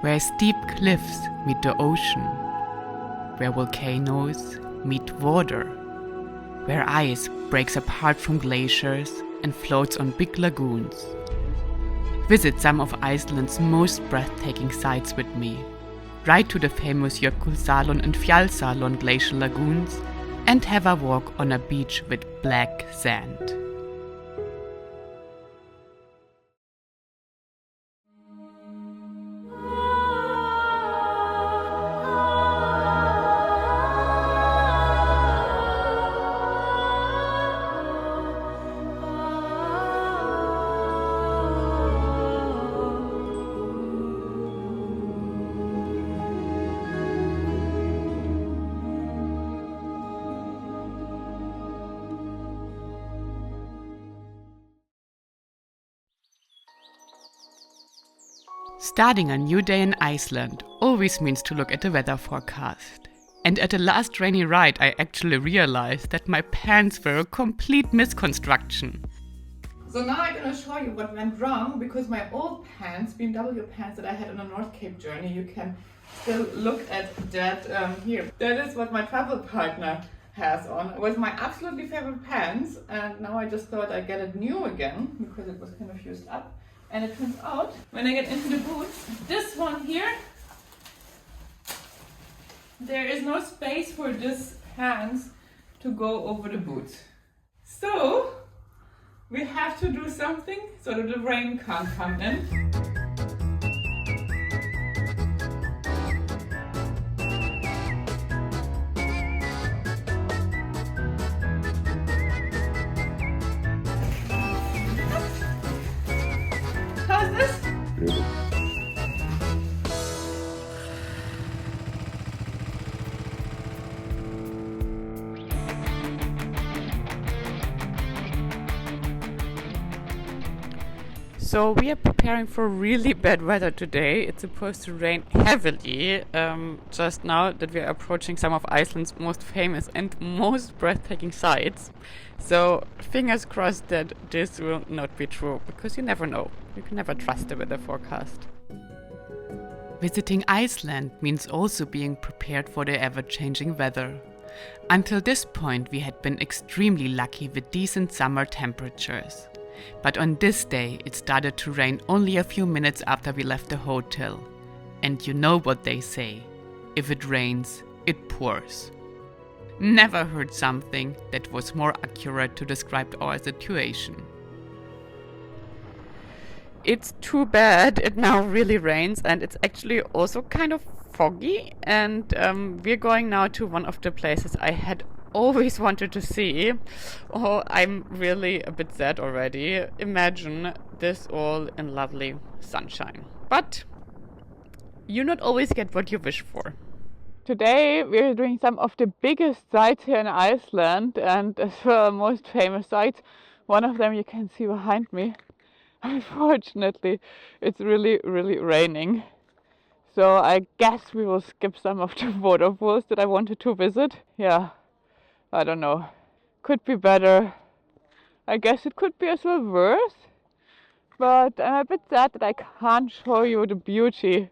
where steep cliffs meet the ocean, where volcanoes meet water, where ice breaks apart from glaciers and floats on big lagoons. Visit some of Iceland's most breathtaking sights with me. Ride to the famous Jökulsárlón and Fjallsárlón glacial lagoons and have a walk on a beach with black sand. Starting a new day in Iceland always means to look at the weather forecast. And at the last rainy ride I actually realized that my pants were a complete misconstruction. So now I'm going to show you what went wrong, because my old pants, BMW pants that I had on the North Cape journey, you can still look at that here. That is what my travel partner has on. It was my absolutely favorite pants, and now I just thought I'd get it new again because it was kind of used up. And it turns out, when I get into the boots, this one here, there is no space for this pants to go over the boots. So we have to do something so that the rain can't come in. How's this? Really? So we are preparing for really bad weather today. It's supposed to rain heavily just now that we are approaching some of Iceland's most famous and most breathtaking sights. So fingers crossed that this will not be true, because you never know. You can never trust the weather forecast. Visiting Iceland means also being prepared for the ever-changing weather. Until this point we had been extremely lucky with decent summer temperatures. But on this day it started to rain only a few minutes after we left the hotel. And you know what they say, if it rains, it pours. Never heard something that was more accurate to describe our situation. It's too bad it now really rains, and it's actually also kind of foggy, and we're going now to one of the places I had always wanted to see. Oh, I'm really a bit sad already. Imagine this all in lovely sunshine. But you not always get what you wish for. Today we're doing some of the biggest sites here in Iceland, and as for most famous sites, one of them you can see behind me. Unfortunately, it's really raining. So I guess we will skip some of the waterfalls that I wanted to visit. Yeah, I don't know. Could be better. I guess it could be as well worse. But I'm a bit sad that I can't show you the beauty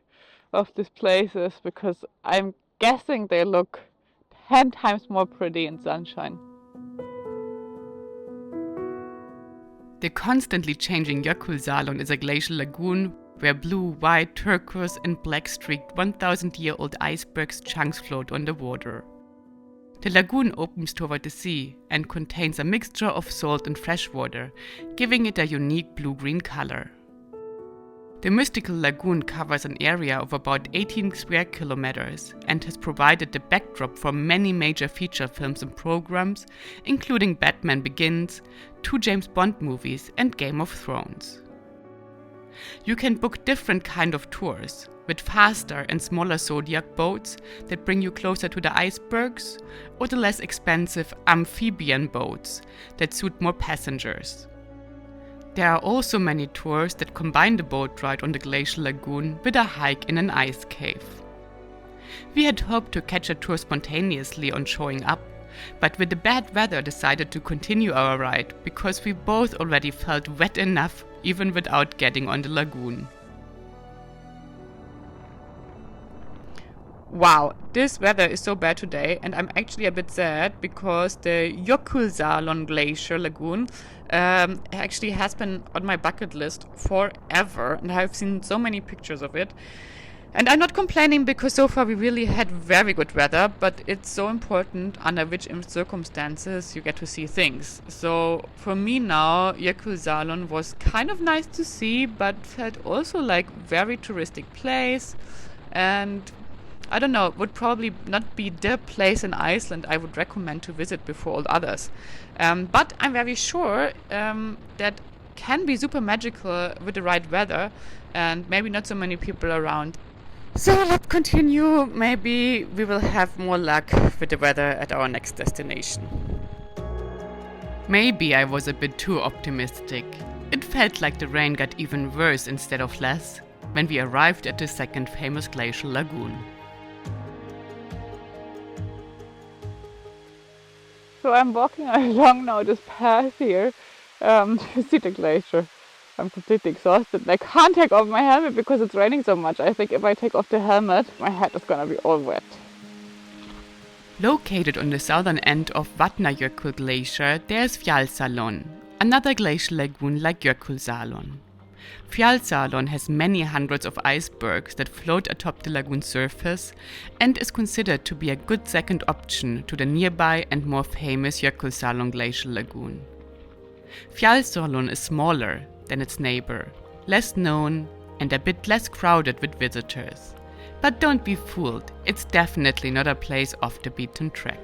of these places, because I'm guessing they look 10 times more pretty in sunshine. The constantly changing Jökulsárlón is a glacial lagoon where blue, white, turquoise and black streaked 1,000-year-old icebergs chunks float on the water. The lagoon opens toward the sea and contains a mixture of salt and fresh water, giving it a unique blue-green color. The mystical lagoon covers an area of about 18 square kilometers and has provided the backdrop for many major feature films and programs, including Batman Begins, 2 James Bond movies and Game of Thrones. You can book different kind of tours, with faster and smaller zodiac boats that bring you closer to the icebergs, or the less expensive amphibian boats that suit more passengers. There are also many tours that combine the boat ride on the Glacial Lagoon with a hike in an ice cave. We had hoped to catch a tour spontaneously on showing up, but with the bad weather decided to continue our ride because we both already felt wet enough even without getting on the lagoon. Wow, this weather is so bad today, and I'm actually a bit sad because the Jökulsárlón Glacial Lagoon actually has been on my bucket list forever, and I've seen so many pictures of it. And I'm not complaining because so far we really had very good weather, but it's so important under which circumstances you get to see things. So for me now, Jökulsárlón was kind of nice to see, but felt also like very touristic place, and I don't know, would probably not be the place in Iceland I would recommend to visit before all others. But I'm very sure that can be super magical with the right weather and maybe not so many people around. So let's continue. Maybe we will have more luck with the weather at our next destination. Maybe I was a bit too optimistic. It felt like the rain got even worse instead of less when we arrived at the second famous glacial lagoon. So I'm walking along now this path here to see the glacier. I'm completely exhausted. I can't take off my helmet because it's raining so much. I think if I take off the helmet, my head is gonna be all wet. Located on the southern end of Vatnajökull Glacier, there is Fjallsárlón, another glacial lagoon like Jökulsárlón. Fjallsárlón has many hundreds of icebergs that float atop the lagoon surface and is considered to be a good second option to the nearby and more famous Jökulsárlón glacial lagoon. Fjallsárlón is smaller than its neighbor, less known and a bit less crowded with visitors. But don't be fooled, it's definitely not a place off the beaten track.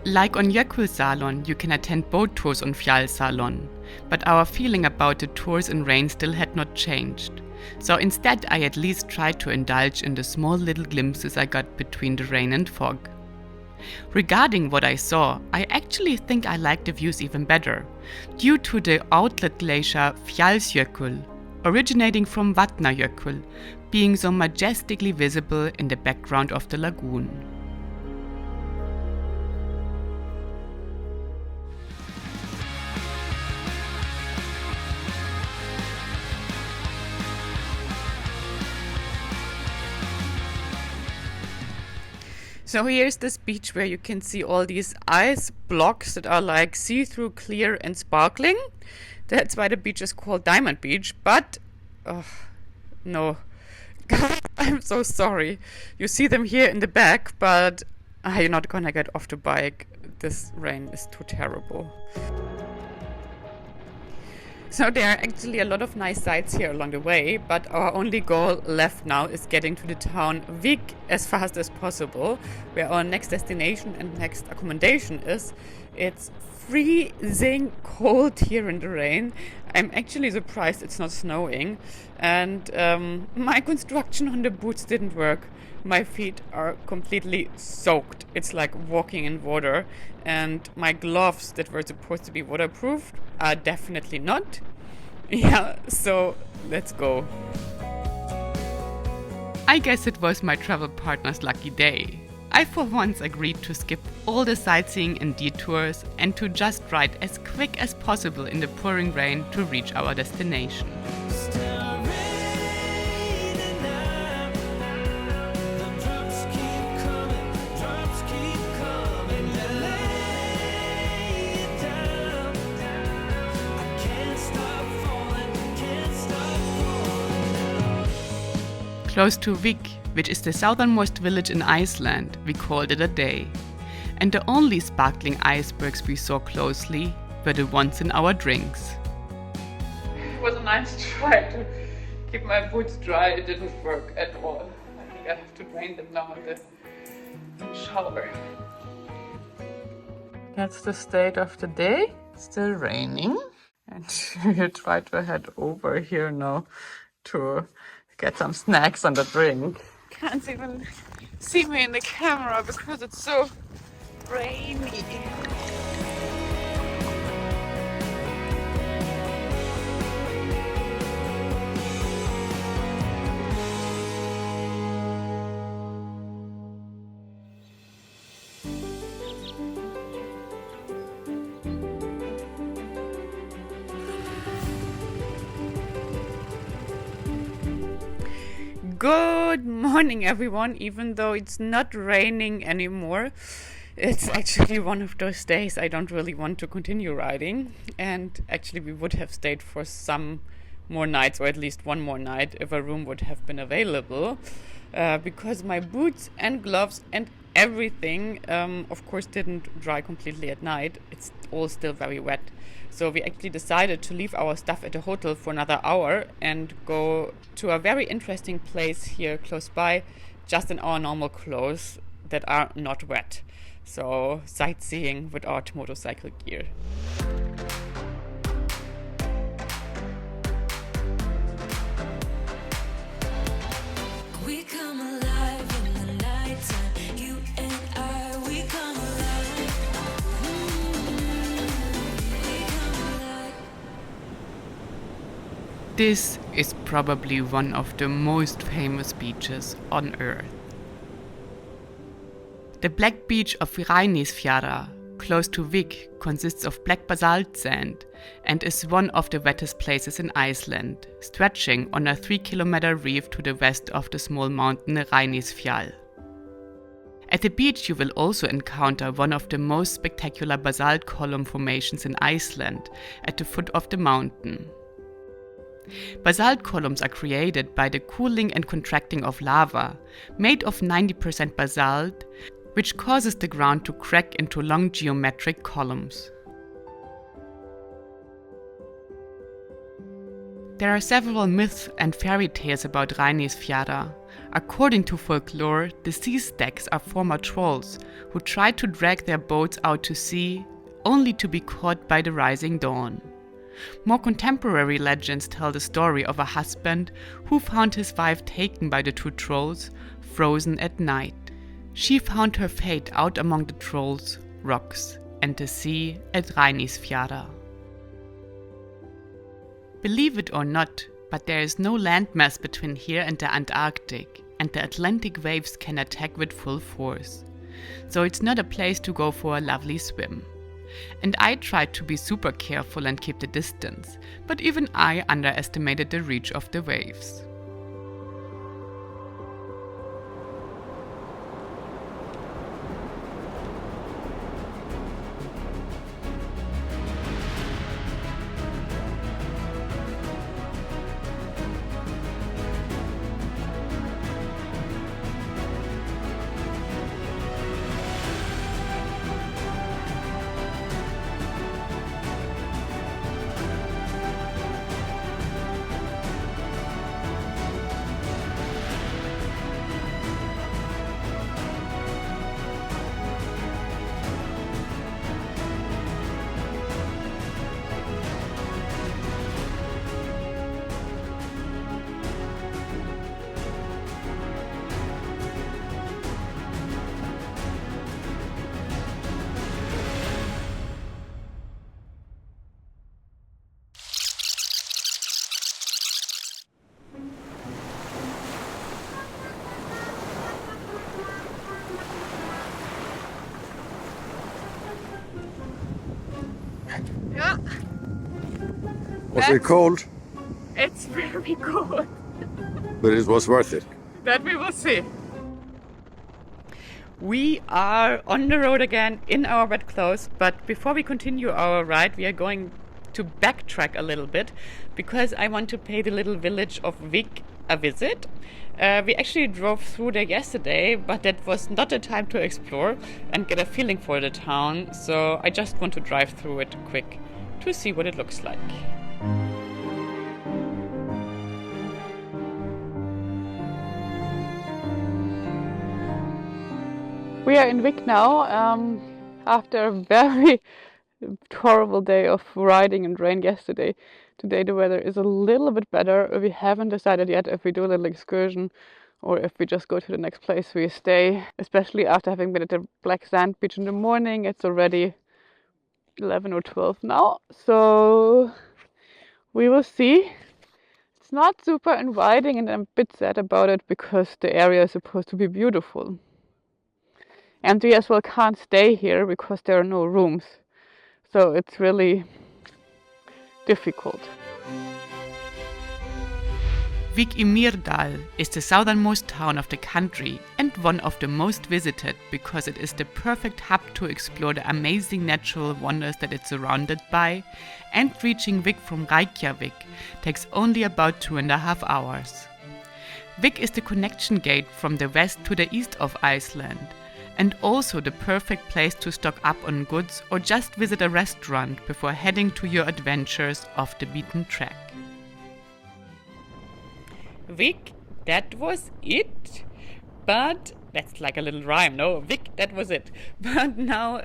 Like on Jökulsárlón, you can attend boat tours on Fjallsárlón, but our feeling about the tours in rain still had not changed. So instead I at least tried to indulge in the small little glimpses I got between the rain and fog. Regarding what I saw, I actually think I liked the views even better, due to the outlet glacier Fjallsjökull, originating from Vatnajökull, being so majestically visible in the background of the lagoon. So here's this beach where you can see all these ice blocks that are like see-through, clear and sparkling. That's why the beach is called Diamond Beach, but no, I'm so sorry. You see them here in the back, but you're not gonna get off the bike. This rain is too terrible. So there are actually a lot of nice sights here along the way, but our only goal left now is getting to the town Vík as fast as possible, where our next destination and next accommodation is. It's freezing cold here in the rain. I'm actually surprised it's not snowing, and my construction on the boots didn't work. My feet are completely soaked. It's like walking in water, and my gloves that were supposed to be waterproof are definitely not. Yeah, so let's go. I guess it was my travel partner's lucky day. I for once agreed to skip all the sightseeing and detours and to just ride as quick as possible in the pouring rain to reach our destination. Close to Vík, which is the southernmost village in Iceland, we called it a day. And the only sparkling icebergs we saw closely were the ones in our drinks. It was a nice try to keep my boots dry. It didn't work at all. I think I have to drain them now in the shower. That's the state of the day. Still raining. And we'll try to head over here now to get some snacks and a drink. Can't even see me in the camera because it's so rainy. Good morning, everyone. Even though it's not raining anymore, it's actually one of those days I don't really want to continue riding. And actually, we would have stayed for some more nights, or at least one more night, if a room would have been available. Because my boots and gloves and everything, of course, didn't dry completely at night. It's all still very wet. So we actually decided to leave our stuff at the hotel for another hour and go to a very interesting place here close by, just in our normal clothes that are not wet. So sightseeing without motorcycle gear. We come alive in the nighttime. You and I, we come alive. We come alive. This is probably one of the most famous beaches on Earth. The Black Beach of Reynisfjara, close to Vik, consists of black basalt sand and is one of the wettest places in Iceland, stretching on a 3-kilometer reef to the west of the small mountain Reynisfjall. At the beach you will also encounter one of the most spectacular basalt column formations in Iceland at the foot of the mountain. Basalt columns are created by the cooling and contracting of lava, made of 90% basalt, which causes the ground to crack into long geometric columns. There are several myths and fairy tales about Reynisfjara. According to folklore, the sea stags are former trolls who try to drag their boats out to sea, only to be caught by the rising dawn. More contemporary legends tell the story of a husband who found his wife taken by the two trolls, frozen at night. She found her fate out among the trolls, rocks, and the sea at Reynisfjara. Believe it or not, but there is no landmass between here and the Antarctic, and the Atlantic waves can attack with full force. So it's not a place to go for a lovely swim. And I tried to be super careful and keep the distance, but even I underestimated the reach of the waves. Yeah. Was it cold? It's very cold. But it was worth it. That we will see. We are on the road again in our wet clothes, but before we continue our ride, we are going to backtrack a little bit because I want to pay the little village of Vik a visit. We actually drove through there yesterday, but that was not the time to explore and get a feeling for the town, so I just want to drive through it quick to see what it looks like. We are in Vik now, after a very horrible day of riding and rain yesterday. Today the weather is a little bit better. We haven't decided yet if we do a little excursion or if we just go to the next place we stay, especially after having been at the black sand beach in the morning. It's already 11 or 12 now, so we will see. It's not super inviting and I'm a bit sad about it because the area is supposed to be beautiful. And we as well can't stay here because there are no rooms. So it's really difficult. Vík í Mýrdal is the southernmost town of the country and one of the most visited because it is the perfect hub to explore the amazing natural wonders that it's surrounded by, and reaching Vík from Reykjavik takes only about 2.5 hours. Vík is the connection gate from the west to the east of Iceland, and also the perfect place to stock up on goods or just visit a restaurant before heading to your adventures off the beaten track. Vík, that was it. But that's like a little rhyme, no? Vík, that was it. But now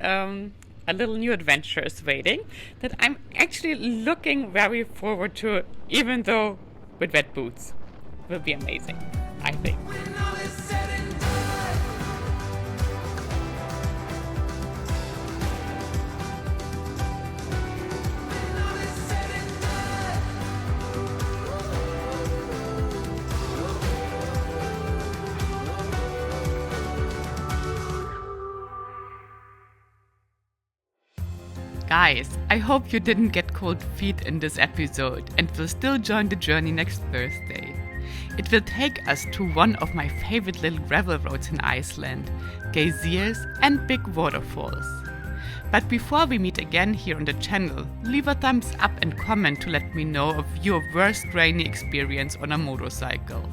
a little new adventure is waiting that I'm actually looking very forward to, even though with wet boots. Will be amazing, I think. Guys, I hope you didn't get cold feet in this episode and will still join the journey next Thursday. It will take us to one of my favorite little gravel roads in Iceland, glaciers and big waterfalls. But before we meet again here on the channel, leave a thumbs up and comment to let me know of your worst rainy experience on a motorcycle.